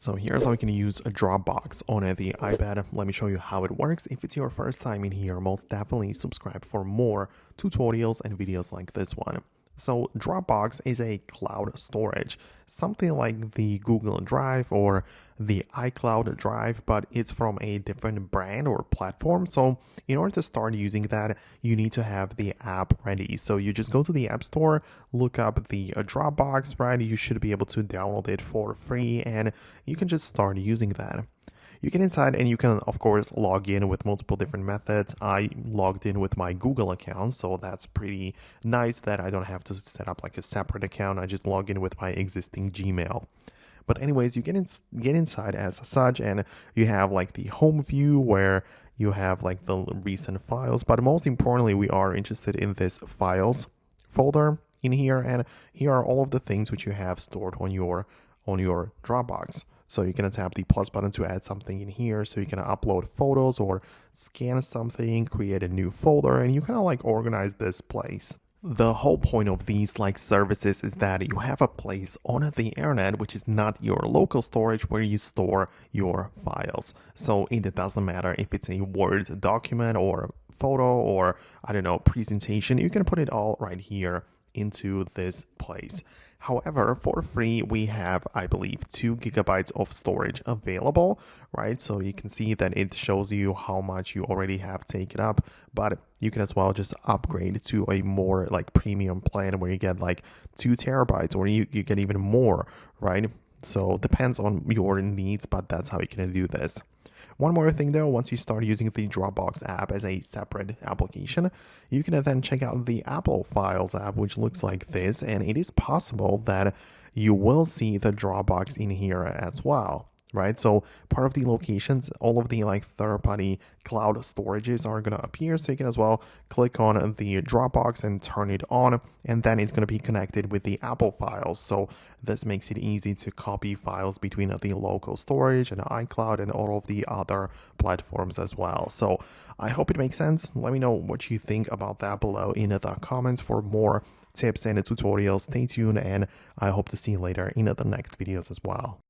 So here's how you can use a Dropbox on the iPad. Let me show you how it works. If it's your first time in here, most definitely subscribe for more tutorials and videos like this one. So Dropbox is a cloud storage, something like the Google Drive or the iCloud Drive, but it's from a different brand or platform. So in order to start using that, you need to have the app ready. So you just go to the App Store, look up the Dropbox, right? You should be able to download it for free and you can just start using that. You get inside and you can, of course, log in with multiple different methods. I logged in with my Google account, so that's pretty nice that I don't have to set up like a separate account. I just log in with my existing Gmail. But anyways, you get inside as such, and you have like the home view where you have like the recent files. But most importantly, we are interested in this files folder in here, and here are all of the things which you have stored on your Dropbox. So you're going to tap the plus button to add something in here. So you can upload photos or scan something, create a new folder, and you kind of like organize this place. The whole point of these like services is that you have a place on the internet which is not your local storage where you store your files. So it doesn't matter if it's a Word document or photo or I don't know, presentation, you can put it all right here into this place. However, for free, we have, I believe, 2 gigabytes of storage available, right? So you can see that it shows you how much you already have taken up, but you can as well just upgrade to a more like premium plan where you get like 2 terabytes or you get even more, right? So it depends on your needs, but that's how you can do this. One more thing though, once you start using the Dropbox app as a separate application, you can then check out the Apple Files app, which looks like this, and it is possible that you will see the Dropbox in here as well. Right, so part of the locations, all of the like third-party cloud storages are going to appear, so you can as well click on the Dropbox and turn it on, and then it's going to be connected with the Apple Files. So this makes it easy to copy files between the local storage and iCloud and all of the other platforms as well. So I hope it makes sense. Let me know what you think about that below in the comments. For more tips and tutorials, stay tuned, and I hope to see you later in the next videos as well.